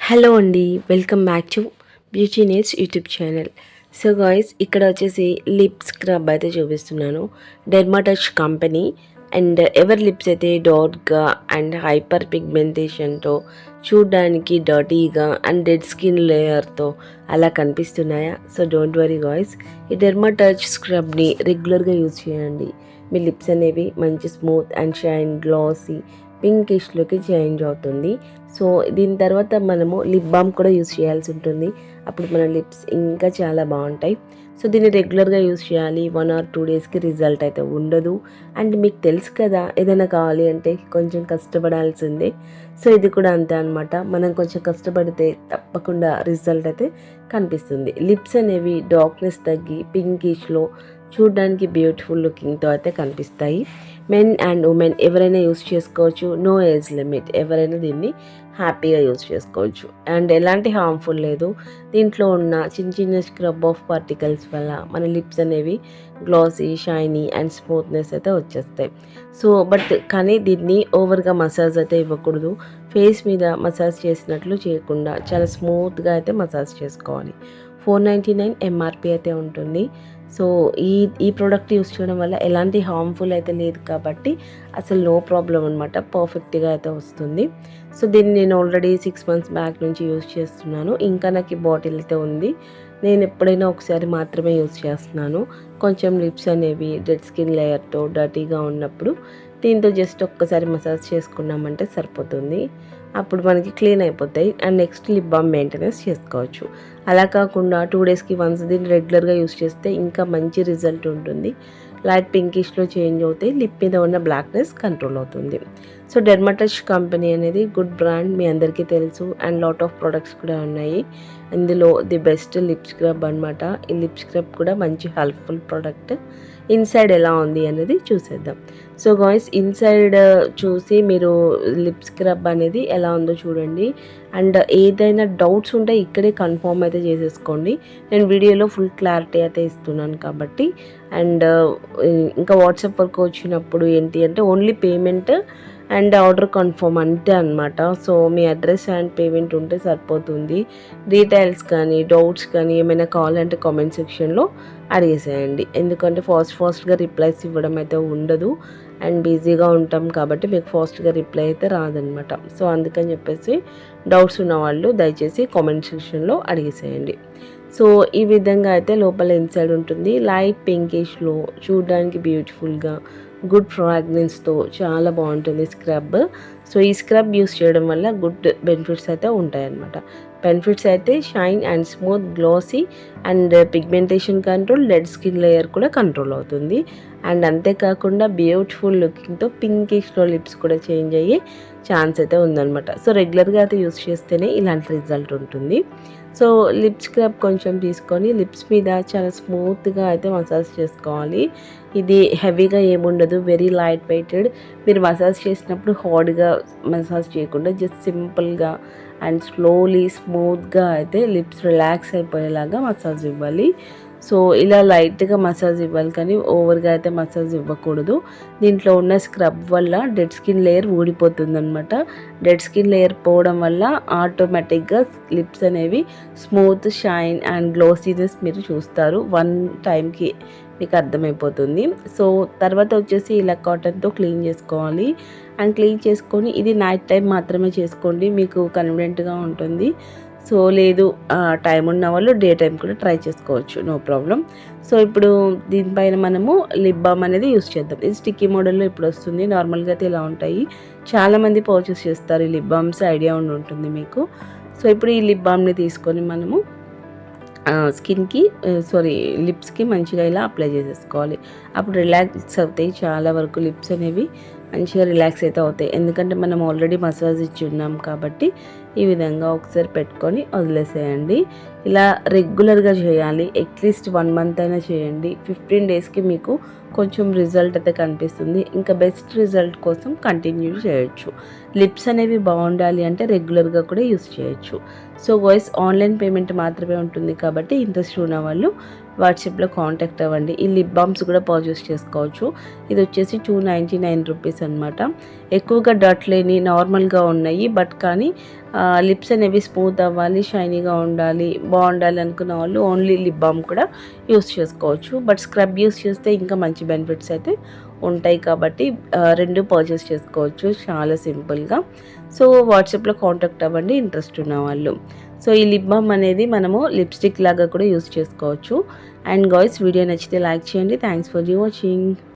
Hello అండి, welcome back to beauty needs YouTube channel. So guys, ఇక్కడ వచ్చేసి lip scrub అయితే చూపిస్తున్నాను. డెర్మాటచ్ కంపెనీ. అండ్ ఎవర్ లిప్స్ అయితే డాట్గా అండ్ హైపర్ పిగ్మెంటేషన్తో చూడ్డానికి డర్టీగా అండ్ డెడ్ స్కిన్ లేయర్తో అలా కనిపిస్తున్నాయా? సో డోంట్ వరీ గాయ్స్, ఈ డెర్మాటచ్ స్క్రబ్ని రెగ్యులర్గా యూజ్ చేయండి. మీ లిప్స్ అనేవి మంచి స్మూత్ అండ్ షైన్ గ్లాసీ పింకిష్లోకి చేంజ్ అవుతుంది. సో దీని తర్వాత మనము లిప్ బామ్ కూడా యూస్ చేయాల్సి ఉంటుంది. అప్పుడు మన లిప్స్ ఇంకా చాలా బాగుంటాయి. సో దీన్ని రెగ్యులర్గా యూస్ చేయాలి. 1 or 2 డేస్కి రిజల్ట్ అయితే ఉండదు. అండ్ మీకు తెలుసు కదా, ఏదైనా కావాలి అంటే కొంచెం కష్టపడాల్సిందే. సో ఇది కూడా అంతే అనమాట. మనం కొంచెం కష్టపడితే తప్పకుండా రిజల్ట్ అయితే కనిపిస్తుంది. లిప్స్ అనేవి డార్క్నెస్ తగ్గి పింకిష్లో చూడడానికి బ్యూటిఫుల్ లుకింగ్తో అయితే కనిపిస్తాయి. మెన్ అండ్ ఉమెన్ ఎవరైనా యూస్ చేసుకోవచ్చు. నో ఏజ్ లిమిట్, ఎవరైనా దీన్ని హ్యాపీగా యూస్ చేసుకోవచ్చు. అండ్ ఎలాంటి హార్మ్ఫుల్ లేదు. దీంట్లో ఉన్న చిన్న చిన్న స్క్రబ్ ఆఫ్ పార్టికల్స్ వల్ల మన లిప్స్ అనేవి గ్లాసీ, షైనీ అండ్ స్మూత్నెస్ అయితే వచ్చేస్తాయి. సో కానీ దీన్ని ఓవర్గా మసాజ్ అయితే ఇవ్వకూడదు. ఫేస్ మీద మసాజ్ చేసినట్లు చేయకుండా చాలా స్మూత్గా అయితే మసాజ్ చేసుకోవాలి. 499 ఎంఆర్పి అయితే ఉంటుంది. సో ఈ ప్రోడక్ట్ యూస్ చేయడం వల్ల ఎలాంటి హార్మ్ఫుల్ అయితే లేదు కాబట్టి అసలు నో ప్రాబ్లం అనమాట. పర్ఫెక్ట్గా అయితే వస్తుంది. సో దీన్ని నేను ఆల్రెడీ 6 months బ్యాక్ నుంచి యూస్ చేస్తున్నాను. ఇంకా నాకు ఈ బాటిల్ అయితే ఉంది. నేను ఎప్పుడైనా ఒకసారి మాత్రమే యూస్ చేస్తున్నాను. కొంచెం లిప్స్ అనేవి డెడ్ స్కిన్ లేయర్తో డర్టీగా ఉన్నప్పుడు దీంతో జస్ట్ ఒక్కసారి మసాజ్ చేసుకున్నామంటే సరిపోతుంది. అప్పుడు మనకి క్లీన్ అయిపోతాయి. And next lip balm maintenance చేసుకోవచ్చు. అలా కాకుండా 2 డేస్కి వన్స్ దీన్ని రెగ్యులర్గా యూస్ చేస్తే ఇంకా మంచి రిజల్ట్ ఉంటుంది. లైట్ పింకిష్లో చేంజ్ అవుతాయి. లిప్ మీద ఉన్న బ్లాక్నెస్ కంట్రోల్ అవుతుంది. సో డెర్మాటచ్ కంపెనీ అనేది గుడ్ బ్రాండ్, మీ అందరికీ తెలుసు. అండ్ లాట్ ఆఫ్ ప్రొడక్ట్స్ కూడా ఉన్నాయి. ఇందులో ది బెస్ట్ లిప్ స్క్రబ్ అనమాట. ఈ లిప్ స్క్రబ్ కూడా మంచి హెల్ప్ఫుల్ ప్రోడక్ట్. ఇన్సైడ్ ఎలా ఉంది అనేది చూసేద్దాం. సో గాయ్స్, ఇన్సైడ్ చూసి మీరు లిప్ స్క్రబ్ అనేది ఎలా ఉందో చూడండి. అండ్ ఏదైనా డౌట్స్ ఉంటే ఇక్కడే కన్ఫర్మ్ అయితే చేసేసుకోండి. నేను వీడియోలో ఫుల్ క్లారిటీ అయితే ఇస్తున్నాను కాబట్టి. అండ్ ఇంకా వాట్సాప్ వరకు వచ్చినప్పుడు ఏంటి అంటే only payment and order confirm అంతే అనమాట. So me address and payment ఉంటే సరిపోతుంది. డీటెయిల్స్ కానీ డౌట్స్ కానీ ఏమైనా కావాలంటే కామెంట్ సెక్షన్లో అడిగేసేయండి. ఎందుకంటే ఫాస్ట్గా రిప్లైస్ ఇవ్వడం అయితే ఉండదు. అండ్ బిజీగా ఉంటాం కాబట్టి మీకు ఫాస్ట్గా రిప్లై అయితే రాదనమాట. సో అందుకని చెప్పేసి డౌట్స్ ఉన్న వాళ్ళు దయచేసి కామెంట్ సెక్షన్లో అడిగేసేయండి. సో ఈ విధంగా అయితే లోపల ఇన్సైడ్ ఉంటుంది. లైట్ పింకిష్లో చూడడానికి బ్యూటిఫుల్గా గుడ్ ఫ్రాగ్రెన్స్తో చాలా బాగుంటుంది స్క్రబ్. సో ఈ స్క్రబ్ యూస్ చేయడం వల్ల గుడ్ బెనిఫిట్స్ అయితే ఉంటాయన్నమాట. బెనిఫిట్స్ అయితే shine and smooth glossy and pigmentation control, dead skin layer కూడా కంట్రోల్ అవుతుంది. అండ్ అంతేకాకుండా బ్యూటిఫుల్ లుకింగ్తో పింకిష్లో లిప్స్ కూడా చేంజ్ అయ్యే ఛాన్స్ అయితే ఉందన్నమాట. సో రెగ్యులర్గా అయితే యూస్ చేస్తేనే ఇలాంటి రిజల్ట్ ఉంటుంది. సో లిప్ స్క్రబ్ కొంచెం తీసుకొని లిప్స్ మీద చాలా స్మూత్గా అయితే మసాజ్ చేసుకోవాలి. ఇది హెవీగా ఏముండదు, వెరీ లైట్ వెయిటెడ్. మీరు మసాజ్ చేసినప్పుడు హార్డ్గా మసాజ్ చేయకుండా జస్ట్ సింపుల్గా అండ్ స్లోలీ స్మూత్గా అయితే లిప్స్ రిలాక్స్ అయిపోయేలాగా మసాజ్ ఇవ్వాలి. సో ఇలా లైట్గా మసాజ్ ఇవ్వాలి, కానీ ఓవర్గా అయితే మసాజ్ ఇవ్వకూడదు. దీంట్లో ఉన్న స్క్రబ్ వల్ల డెడ్ స్కిన్ లేయర్ ఊడిపోతుంది అనమాట. డెడ్ స్కిన్ లేయర్ పోవడం వల్ల ఆటోమేటిక్గా లిప్స్ అనేవి స్మూత్, షైన్ అండ్ గ్లోసీనెస్ మీరు చూస్తారు. 1 టైంకి మీకు అర్థమైపోతుంది. సో తర్వాత వచ్చేసి ఇలా కాటన్తో క్లీన్ చేసుకోవాలి. అండ్ క్లీన్ చేసుకొని ఇది నైట్ టైం మాత్రమే చేసుకోండి, మీకు కన్వీనియంట్గా ఉంటుంది. సో లేదు టైం ఉన్న వాళ్ళు డే టైం కూడా ట్రై చేసుకోవచ్చు, నో ప్రాబ్లం. సో ఇప్పుడు దీనిపైన మనము లిప్ బామ్ అనేది యూస్ చేద్దాం. ఇది స్టిక్కీ మోడల్లో ఇప్పుడు వస్తుంది. నార్మల్గా అయితే ఇలా ఉంటాయి. చాలామంది పర్చేస్ చేస్తారు ఈ లిప్ బామ్స్, ఐడియా ఉంటుంది మీకు. సో ఇప్పుడు ఈ లిప్ బామ్ని తీసుకొని మనము లిప్స్కి మంచిగా ఇలా అప్లై చేసేసుకోవాలి. అప్పుడు రిలాక్స్ అవుతాయి. చాలా వరకు లిప్స్ అనేవి మంచిగా రిలాక్స్ అయితే అవుతాయి. ఎందుకంటే మనం ఆల్రెడీ మసాజ్ ఇచ్చి ఉన్నాం కాబట్టి ఈ విధంగా ఒకసారి పెట్టుకొని వదిలేసేయండి. ఇలా రెగ్యులర్గా చేయాలి. అట్లీస్ట్ 1 month అయినా చేయండి. 15 డేస్కి మీకు కొంచెం రిజల్ట్ అయితే కనిపిస్తుంది. ఇంకా బెస్ట్ రిజల్ట్ కోసం కంటిన్యూ చేయొచ్చు. లిప్స్ అనేవి బాగుండాలి అంటే రెగ్యులర్గా కూడా యూస్ చేయొచ్చు. సో వాయిస్ ఆన్లైన్ పేమెంట్ మాత్రమే ఉంటుంది కాబట్టి ఇంట్రెస్ట్ ఉన్న వాళ్ళు వాట్సాప్లో కాంటాక్ట్ అవ్వండి. ఈ లిప్ బామ్స్ కూడా పర్చేస్ చేసుకోవచ్చు. ఇది వచ్చేసి 299 రూపీస్ అనమాట. ఎక్కువగా డట్ లేని నార్మల్గా ఉన్నాయి. బట్ కానీ లిప్స్ అనేవి స్మూత్ అవ్వాలి, షైనీగా ఉండాలి, బాగుండాలి అనుకున్న వాళ్ళు ఓన్లీ లిప్ బామ్ కూడా యూస్ చేసుకోవచ్చు. బట్ స్క్రబ్ యూస్ చేస్తే ఇంకా మంచి బెనిఫిట్స్ అయితే ఉంటాయి కాబట్టి రెండు పర్చేస్ చేసుకోవచ్చు చాలా సింపుల్గా. సో వాట్సాప్లో కాంటాక్ట్ అవ్వండి ఇంట్రెస్ట్ ఉన్న వాళ్ళు. సో ఈ లిప్ బామ్ అనేది మనము లిప్స్టిక్ లాగా కూడా యూస్ చేసుకోవచ్చు. అండ్ గాయ్స్, వీడియో నచ్చితే లైక్ చేయండి. Thanks for watching.